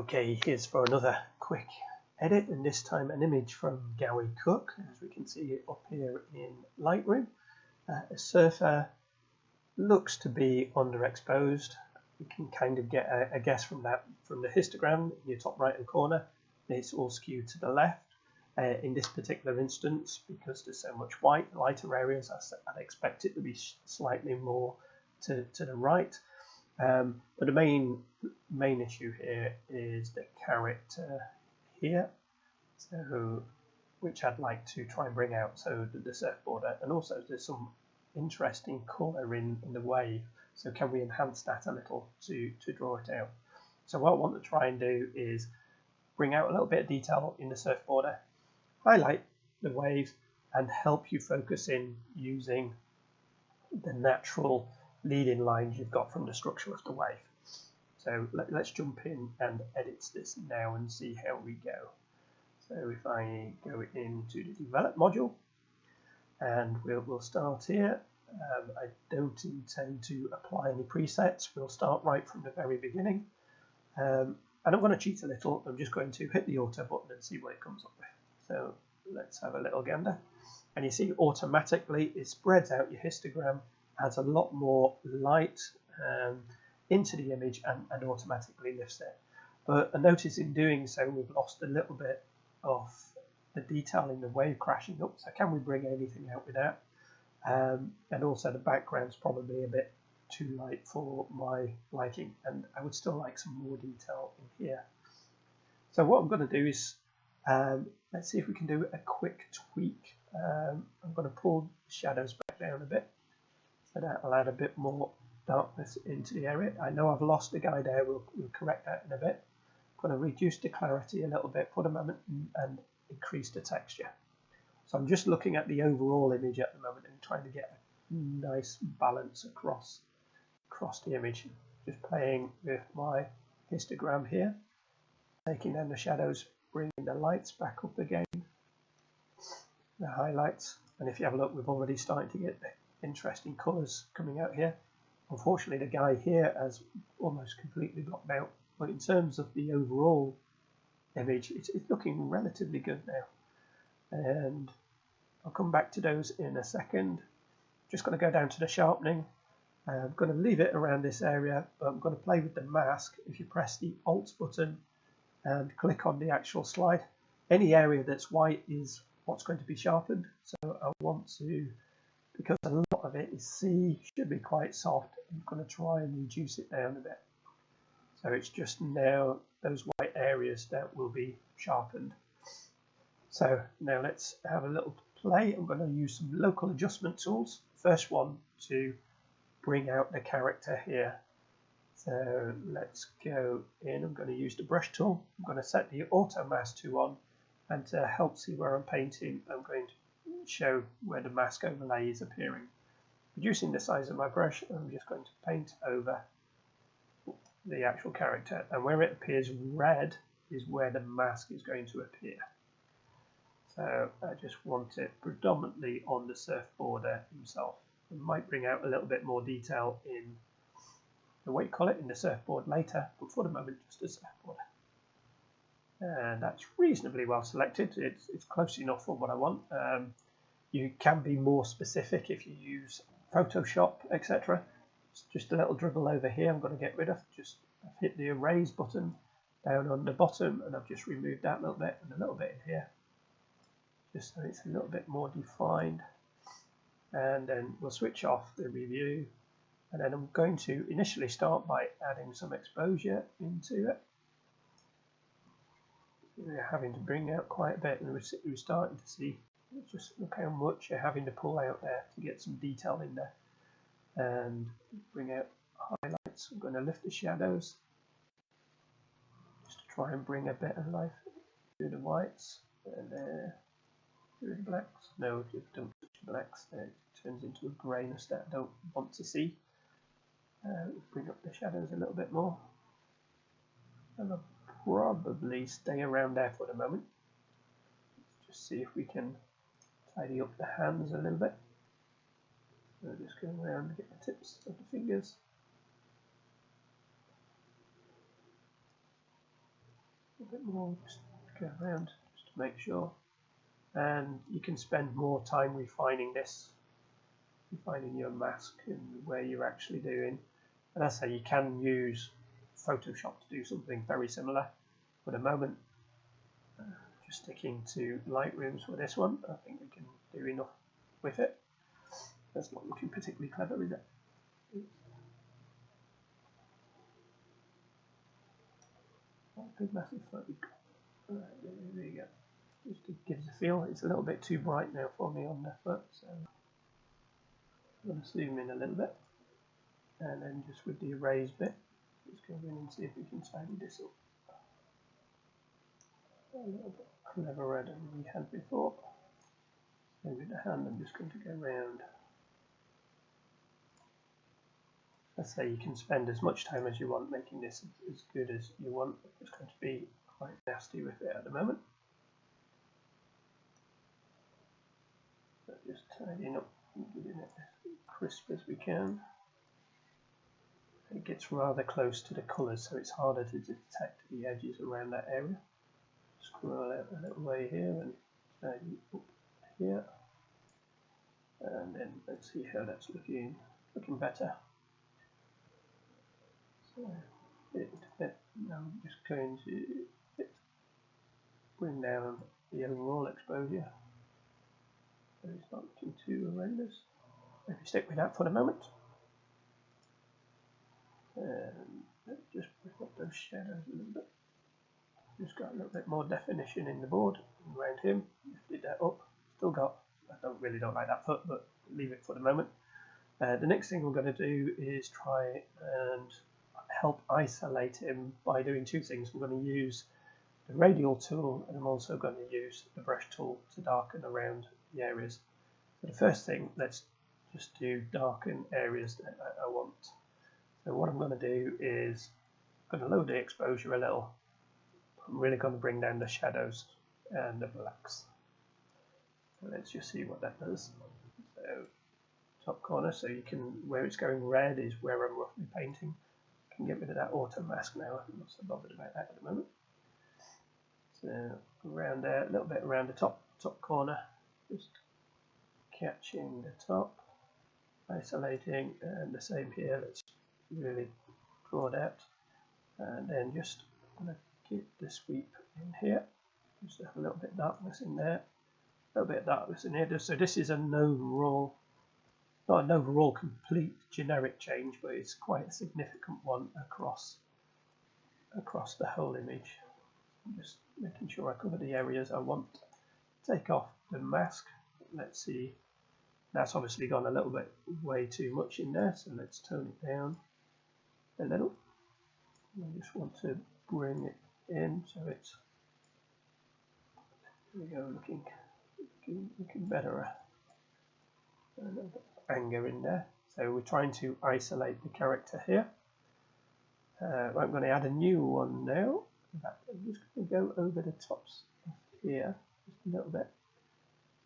Okay, here's for another quick edit, and this time an image from Garry Cook, as we can see it up here in Lightroom. A surfer looks to be underexposed. You can kind of get a guess from that from the histogram in your top right hand corner. It's all skewed to the left. In this particular instance, because there's so much white, lighter areas, I'd expect it to be slightly more to the right. But the main issue here is the character here, so which I'd like to try and bring out, so the surfboard, and also there's some interesting colour in the wave, so can we enhance that a little to draw it out? So what I want to try and do is bring out a little bit of detail in the surfboarder, highlight the wave, and help you focus in using the natural leading lines you've got from the structure of the wave. So let's jump in and edit this now and see how we go. So if I go into the develop module, and we'll start here. I don't intend to apply any presets. We'll start right from the very beginning. And I'm going to cheat a little. I'm just going to hit the auto button and see what it comes up with. So let's have a little gander. And you see automatically it spreads out your histogram, adds a lot more light into the image, and automatically lifts it. But I notice in doing so we've lost a little bit of the detail in the wave crashing up. So can we bring anything out with that? And also the background's probably a bit too light for my liking, and I would still like some more detail in here. So what I'm going to do is let's see if we can do a quick tweak. I'm going to pull the shadows back down a bit, so that'll add a bit more darkness into the area. I know I've lost the guy there, we'll correct that in a bit. I'm going to reduce the clarity a little bit, put a moment, and increase the texture. So I'm just looking at the overall image at the moment and trying to get a nice balance across the image. Just playing with my histogram here, taking down the shadows, bringing the lights back up again, the highlights, and if you have a look, we've already started to get the interesting colours coming out here. Unfortunately, the guy here has almost completely blocked out, but in terms of the overall image, it's looking relatively good now. And I'll come back to those in a second. Just going to go down to the sharpening. I'm going to leave it around this area, but I'm going to play with the mask. If you press the Alt button and click on the actual slide, any area that's white is what's going to be sharpened. So I want to, because a lot of it is C, should be quite soft, I'm going to try and reduce it down a bit. So it's just now those white areas that will be sharpened. So now let's have a little play. I'm going to use some local adjustment tools. First one to bring out the character here. So let's go in. I'm going to use the brush tool. I'm going to set the auto mask to on, and to help see where I'm painting, I'm going to show where the mask overlay is appearing. Reducing the size of my brush, I'm just going to paint over the actual character, and where it appears red is where the mask is going to appear. So I just want it predominantly on the surfboarder himself. I might bring out a little bit more detail in the white colour in the surfboard later, but for the moment just a surfboarder. And that's reasonably well selected. It's close enough for what I want. You can be more specific if you use Photoshop, etc. Just a little dribble over here I'm going to get rid of. I've hit the erase button down on the bottom, and I've just removed that little bit and a little bit in here, just so it's a little bit more defined. And then we'll switch off the review, and then I'm going to initially start by adding some exposure into it. We're having to bring out quite a bit, and we're starting to see, just look how much you're having to pull out there to get some detail in there. And bring out highlights. I'm going to lift the shadows just to try and bring a bit of life through the whites and through the blacks. No, just don't touch the blacks, it turns into a greyness that I don't want to see. Bring up the shadows a little bit more, and I'll probably stay around there for the moment. Let's just see if we can tidy up the hands a little bit. So just go around and get the tips of the fingers. a bit more, just go around just to make sure. And you can spend more time refining this, refining your mask and where you're actually doing. And as I say, you can use Photoshop to do something very similar. For the moment, just sticking to Lightrooms for this one, I think we can do enough with it. That's not looking particularly clever, is it? Big massive photo. Right, there you go. Just to give it a feel. It's a little bit too bright now for me on the foot, so I'm going to zoom in a little bit, and then just with the erase bit, let's go in and see if we can tidy this up a little bit cleverer than we had before. So with the hand, I'm just going to go around. Let's say you can spend as much time as you want making this as good as you want. It's going to be quite nasty with it at the moment. So just tidying up and getting it as crisp as we can. It gets rather close to the colours, so it's harder to detect the edges around that area. Scroll out a little way here and tidy up here. And then let's see how that's looking better. So now I'm just going to bring down the overall exposure so it's not looking too horrendous. Maybe stick with that for the moment. And let's just bring up those shadows a little bit. Just got a little bit more definition in the board around him. Lifted that up. Still got, I don't like that foot, but leave it for the moment. The next thing we're going to do is try and help isolate him by doing two things. We're going to use the radial tool, and I'm also going to use the brush tool to darken around the areas. So the first thing, let's just do darken areas that I want. So what I'm going to do is I'm going to lower the exposure a little. I'm really going to bring down the shadows and the blacks. So let's just see what that does. So top corner, so you can, where it's going red is where I'm roughly painting. I can get rid of that auto mask now. I'm not so bothered about that at the moment. So around there, a little bit around the top corner, just catching the top, isolating, and the same here. Let's really draw that, and then just going to get the sweep in here. Just have a little bit of darkness in there, a little bit of darkness in here. So this is an overall, not an overall complete generic change, but it's quite a significant one across the whole image. I'm just making sure I cover the areas I want. Take off the mask. Let's see. That's obviously gone a little bit way too much in there, so let's tone it down a little. I just want to bring it in so it's, there we go, looking better. A little bit of anger in there. So we're trying to isolate the character here. I'm going to add a new one now. In fact, I'm just going to go over the tops of here just a little bit.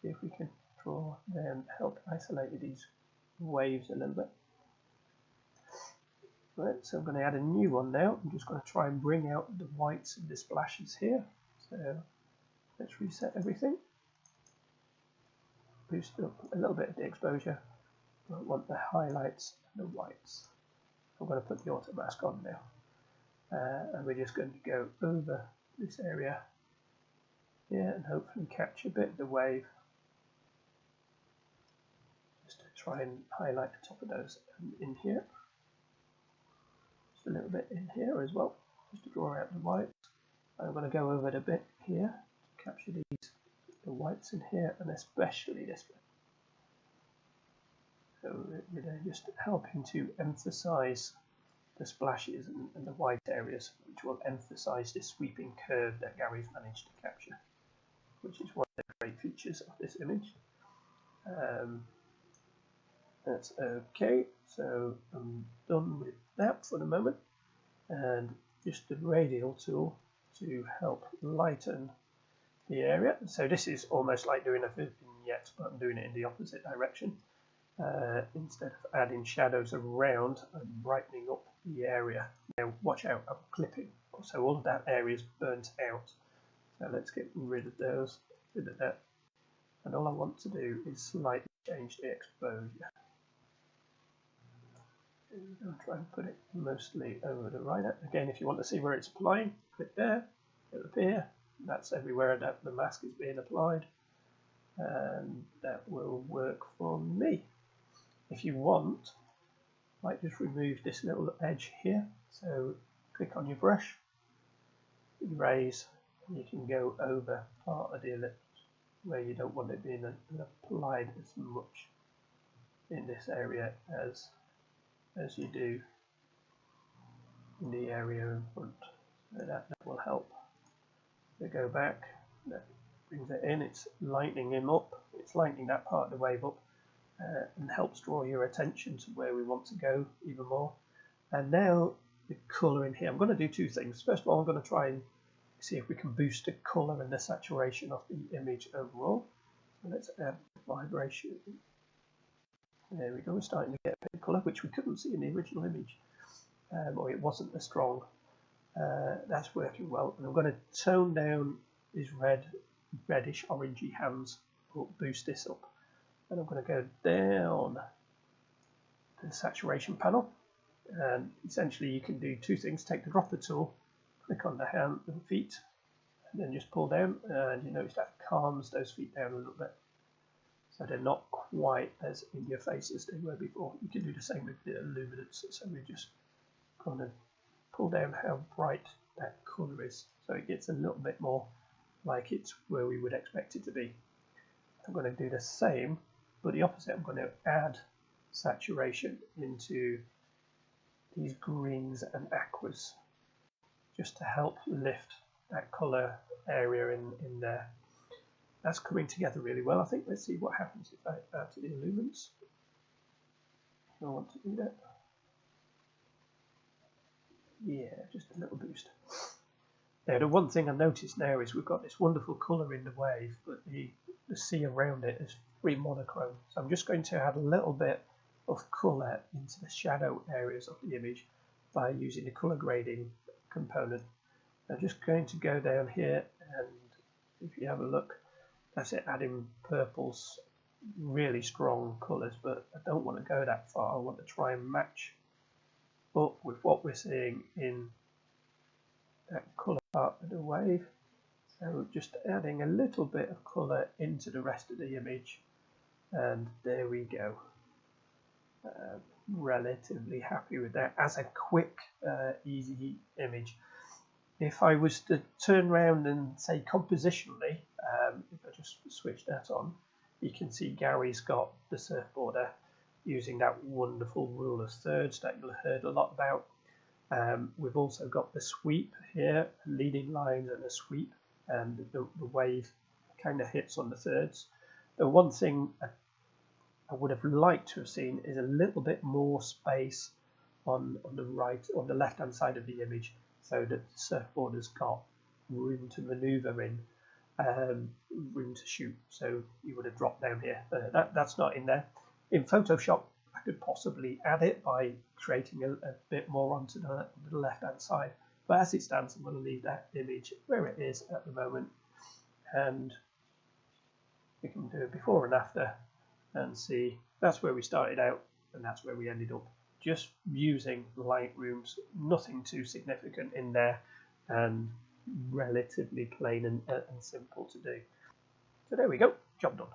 See if we can draw and help isolate these waves a little bit. Right, so I'm going to add a new one now. I'm just going to try and bring out the whites of the splashes here. So let's reset everything. Boost up a little bit of the exposure. I want the highlights and the whites. I'm going to put the auto mask on now. And we're just going to go over this area here and hopefully catch a bit of the wave. Just to try and highlight the top of those in here. Just a little bit in here as well, just to draw out the whites. I'm going to go over the bit here to capture the whites in here, and especially this bit. So we're just helping to emphasize the splashes and the white areas, which will emphasize this sweeping curve that Gary's managed to capture, which is one of the great features of this image. That's okay, so I'm done with that for the moment, and just the radial tool to help lighten the area. So this is almost like doing a vignette, but I'm doing it in the opposite direction. Instead of adding shadows around, I'm brightening up the area. Now watch out, I'm clipping, So all of that area is burnt out. So let's get rid of those, rid of that. And all I want to do is slightly change the exposure. I'll try and put it mostly over the right. Again, if you want to see where it's applying, click there, it'll appear. That's everywhere that the mask is being applied. And that will work for me. If you want, I might just remove this little edge here. So click on your brush, erase, and you can go over part of the ellipse where you don't want it being applied as much in this area as you do in the area in front. So that will help. So go back, that brings it in, it's lightening him up, it's lightening that part of the wave up and helps draw your attention to where we want to go even more. And now the colour in here, I'm going to do two things. First of all, I'm going to try and see if we can boost the colour and the saturation of the image overall. So let's add vibration. There we go, we're starting to get a bit of colour, which we couldn't see in the original image, or it wasn't as strong. That's working well. And I'm going to tone down these reddish orangey hands, boost this up. And I'm going to go down to the saturation panel. And essentially you can do two things. Take the dropper tool, click on the hand and feet, and then just pull down, and you notice that calms those feet down a little bit. So they're not quite as in your face as they were before. You can do the same with the luminance. So we just kind of pull down how bright that colour is, so it gets a little bit more like it's where we would expect it to be. I'm going to do the same, but the opposite. I'm going to add saturation into these greens and aquas, just to help lift that colour area in there. That's coming together really well, I think. Let's see what happens if I add to the illumines. I want to do that. Yeah, just a little boost. Now, the one thing I noticed now is we've got this wonderful colour in the wave, but the sea around it is very monochrome. So I'm just going to add a little bit of colour into the shadow areas of the image by using the colour grading component. I'm just going to go down here, and if you have a look, that's it, adding purples, really strong colours, but I don't want to go that far. I want to try and match up with what we're seeing in that colour part of the wave. So just adding a little bit of colour into the rest of the image, and there we go. Relatively happy with that as a quick, easy image. If I was to turn around and say compositionally, if I just switch that on, you can see Gary's got the surfboarder using that wonderful rule of thirds that you'll have heard a lot about. We've also got the sweep here, leading lines and a sweep, and the wave kind of hits on the thirds. The one thing I would have liked to have seen is a little bit more space on the left hand side of the image, so that the surfboard has got room to maneuver in, room to shoot. So you would have dropped down here. That's not in there. In Photoshop, I could possibly add it by creating a bit more onto the left hand side. But as it stands, I'm going to leave that image where it is at the moment, and we can do it before and after and see that's where we started out and that's where we ended up. Just using Lightroom's, nothing too significant in there, and relatively plain and simple to do. So there we go, job done.